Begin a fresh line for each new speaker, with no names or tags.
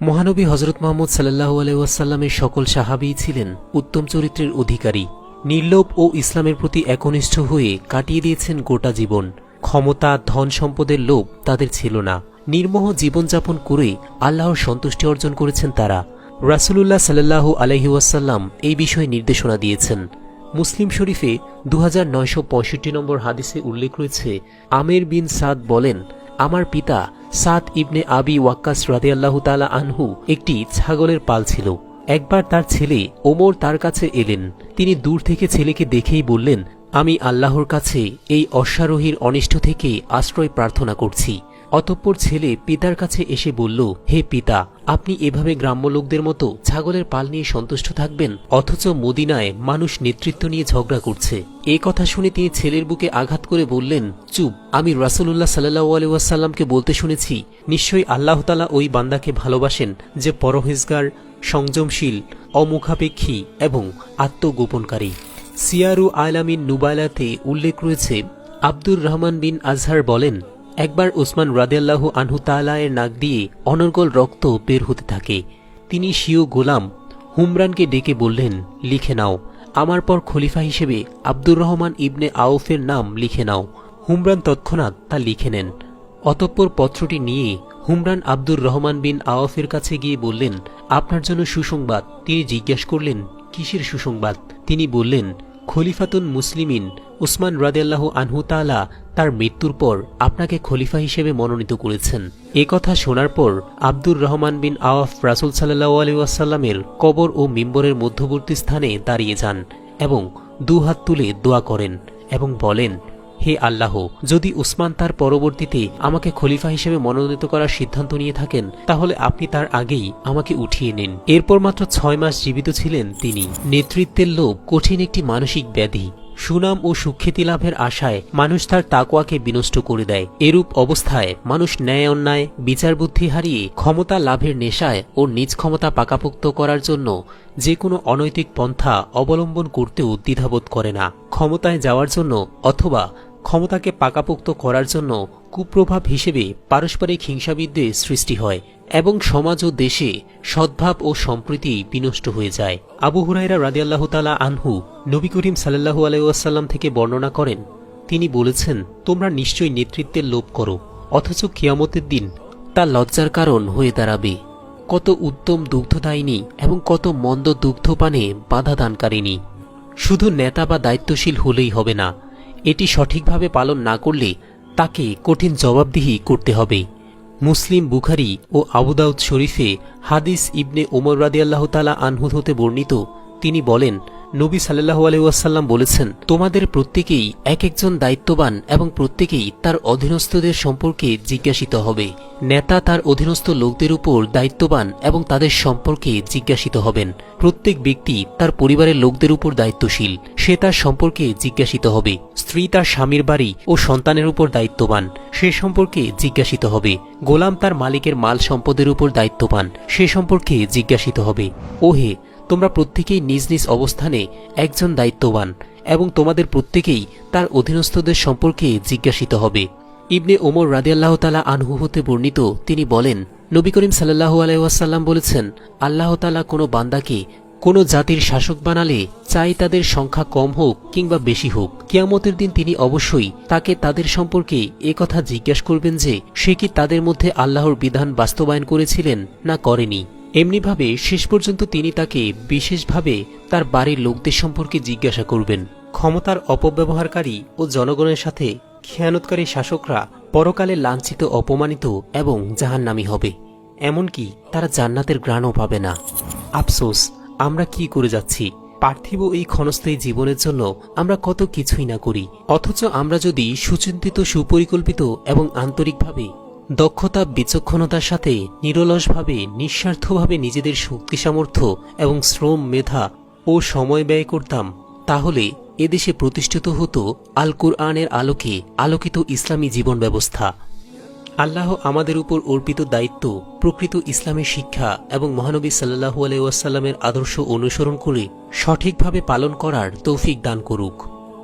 মহানবী হজরত মুহাম্মদ সাল্লাল্লাহু আলাইহি ওয়াসাল্লামের সকল সাহাবী ছিলেন উত্তম চরিত্রের অধিকারী। নির্লোভ ও ইসলামের প্রতি একনিষ্ঠ হয়ে কাটিয়ে দিয়েছেন গোটা জীবন। ক্ষমতা, ধন সম্পদের লোভ তাদের ছিল না। নির্মোহ জীবনযাপন করে আল্লাহর সন্তুষ্টি অর্জন করেছেন তারা। রাসূলুল্লাহ সাল্লাল্লাহু আলাইহি ওয়াসাল্লাম এই বিষয়ে নির্দেশনা দিয়েছেন। মুসলিম শরীফে 2965 নম্বর হাদিসে উল্লেখ রয়েছে, আমের বিন সাদ বলেন, আমার পিতা সাদ ইবনে আবি ওয়াক্কাস রাদিয়াল্লাহু তাআলা আনহু একটি ছাগলের পাল ছিল। একবার তার ছেলে ওমর তার কাছে এলেন। তিনি দূর থেকে ছেলেকে দেখেই বললেন, আমি আল্লাহর কাছে এই অশ্বারোহীর অনিষ্ট থেকে আশ্রয় প্রার্থনা করছি। অতঃপর ছেলে পিতার কাছে এসে বলল, হে পিতা, আপনি এভাবে গ্রাম্য লোকদের মতো ছাগলের পাল নিয়ে সন্তুষ্ট থাকবেন, অথচ মদিনায় মানুষ নেতৃত্ব নিয়ে ঝগড়া করছে। এ কথা শুনে তিনি ছেলের বুকে আঘাত করে বললেন, চুপ, আমি রাসূলুল্লাহ সাল্লাল্লাহু আলাইহি ওয়াসাল্লামকে বলতে শুনেছি, নিশ্চয়ই আল্লাহ তাআলা ওই বান্দাকে ভালোবাসেন যে পরহেজগার, সংযমশীল, অমুখাপেক্ষী এবং আত্মগোপনকারী। সিয়ারু আলামিন নুবালাতে উল্লেখ রয়েছে, আব্দুর রহমান বিন আজহার বলেন, একবার উসমান রাদিয়াল্লাহু আনহু তাআলা এর নাক দিয়ে অনর্গল রক্ত বের হতে থাকে। তিনি স্বীয় গোলাম হুমরানকে ডেকে বললেন, লিখে নাও, আমার পর খলিফা হিসেবে আব্দুর রহমান ইবনে আউফের নাম লিখে নাও। হুমরান তৎক্ষণাৎ তা লিখে নেন। অতঃপর পত্রটি নিয়ে হুমরান আব্দুর রহমান বিন আউফের কাছে গিয়ে বললেন, আপনার জন্য সুসংবাদ। তিনি জিজ্ঞাসা করলেন, কিসের সুসংবাদ? তিনি বললেন, খলিফাতুন মুসলিমিন উসমান রাদিয়াল্লাহু আনহু তাআলা তার মৃত্যুর পর আপনাকে খলিফা হিসেবে মনোনীত করেছেন। এ কথা শোনার পর আব্দুর রহমান বিন আওফ রাসূল সাল্লাল্লাহু আলাইহি ওয়াসাল্লামের কবর ও মিম্বরের মধ্যবর্তী স্থানে দাঁড়িয়ে যান এবং দুহাত তুলে দোয়া করেন এবং বলেন, হে আল্লাহ, যদি উসমান তার পরবর্তীতে আমাকে খলিফা হিসেবে মনোনীত করার সিদ্ধান্ত নিয়ে থাকেন, তাহলে আপনি তার আগেই আমাকে উঠিয়ে নিন। এরপর মাত্র 6 মাস জীবিত ছিলেন তিনি। নেতৃত্বের লোভ কঠিন একটি মানসিক ব্যাধি। সুনাম ও সুখ্যাতি লাভের আশায় মানুষ তার তাকওয়াকে বিনষ্ট করে দেয়। এরূপ অবস্থায় মানুষ ন্যায় অন্যায়, বিচার বুদ্ধি হারিয়ে ক্ষমতা লাভের নেশায় ও নিজ ক্ষমতা পাকাপোক্ত করার জন্য যে কোনো অনৈতিক পন্থা অবলম্বন করতেও দ্বিধাবোধ করে না। ক্ষমতায় যাওয়ার জন্য অথবা ক্ষমতাকে পাকাপোক্ত করার জন্য কুপ্রভাব হিসেবে পারস্পরিক হিংসাবিদ্বেষ সৃষ্টি হয় এবং সমাজ ও দেশে সদ্ভাব ও সম্প্রীতি বিনষ্ট হয়ে যায়। আবু হুরায়রা রাদিয়াল্লাহু তাআলা আনহু নবী করিম সাল্লাল্লাহু আলাইহি ওয়াসাল্লাম থেকে বর্ণনা করেন, তিনি বলেছেন, তোমরা নিশ্চয়ই নেতৃত্বের লোভ করো, অথচ কিয়ামতের দিন তা লজ্জার কারণ হয়ে দাঁড়াবে। কত উত্তম দুগ্ধদায়িনী এবং কত মন্দ দুগ্ধপানে বাধা দানকারিনী। শুধু নেতা বা দায়িত্বশীল হলেই হবে না, এটি সঠিকভাবে পালন না করলে তাকে কঠিন জবাবদিহি করতে হবে। মুসলিম, বুখারী ও আবু দাউদ শরীফে হাদিস ইবনে ওমর রাদিয়াল্লাহু তাআলা আনহু হতে বর্ণিত, তিনি বলেন, নবী সাল্লাল্লাহু আলাইহি ওয়াসাল্লাম বলেছেন, তোমাদের প্রত্যেকেই এক একজন দায়িত্ববান এবং প্রত্যেকেই তার অধীনস্থদের সম্পর্কে জিজ্ঞাসিত হবে। নেতা তার অধীনস্থ লোকদের উপর দায়িত্ববান এবং তাদের সম্পর্কে জিজ্ঞাসিত হবেন। প্রত্যেক ব্যক্তি তার পরিবারের লোকদের উপর দায়িত্বশীল, সে তার সম্পর্কে জিজ্ঞাসিত হবে। স্ত্রী তার স্বামীর বাড়ি ও সন্তানের উপর দায়িত্ববান, সে সম্পর্কে জিজ্ঞাসিত হবে। গোলাম তার মালিকের মাল সম্পদের উপর দায়িত্ববান, সে সম্পর্কে জিজ্ঞাসিত হবে। ওহে, তোমরা প্রত্যেকেই নিজ নিজ অবস্থানে একজন দায়িত্ববান এবং তোমাদের প্রত্যেকেই তার অধীনস্থদের সম্পর্কে জিজ্ঞাসিত হবে। ইবনে ওমর রাদিয়াল্লাহু তাআলা আনহু হতে বর্ণিত, তিনি বলেন, নবী করিম সাল্লাল্লাহু আলাইহি ওয়াসাল্লাম বলেছেন, আল্লাহ তাআলা কোনো বান্দাকে কোনো জাতির শাসক বানালে, চাই তাদের সংখ্যা কম হোক কিংবা বেশি হোক, কিয়ামতের দিন তিনি অবশ্যই তাকে তাদের সম্পর্কে একথা জিজ্ঞাসা করবেন যে সে কি তাদের মধ্যে আল্লাহর বিধান বাস্তবায়ন করেছিলেন না করেনি। এমনিভাবে শেষ পর্যন্ত তিনি তাকে বিশেষভাবে তার বাড়ির লোকদের সম্পর্কে জিজ্ঞাসা করবেন। ক্ষমতার অপব্যবহারকারী ও জনগণের সাথে খেয়ানতকারী শাসকরা পরকালে লাঞ্ছিত, অপমানিত এবং জাহান্নামী হবে। এমনকি তারা জান্নাতের ঘ্রাণও পাবে না। আফসোস, আমরা কি করে যাচ্ছি। পার্থিব এই ক্ষণস্থায়ী জীবনের জন্য আমরা কত কিছুই না করি, অথচ আমরা যদি সুচিন্তিত, সুপরিকল্পিত এবং আন্তরিকভাবে দক্ষতা, বিচক্ষণতার সাথে নিরলসভাবে, নিঃস্বার্থভাবে নিজেদের শক্তি, সামর্থ্য এবং শ্রম, মেধা ও সময় ব্যয় করতাম, তাহলে এদেশে প্রতিষ্ঠিত হতো আল কুরআনের আলোকে আলোকিত ইসলামী জীবন ব্যবস্থা। আল্লাহ আমাদের উপর অর্পিত দায়িত্ব প্রকৃত ইসলামের শিক্ষা এবং মহানবী সাল্লাল্লাহু আলাইহি ওয়াসাল্লামের আদর্শ অনুসরণ করে সঠিকভাবে পালন করার তৌফিক দান করুক।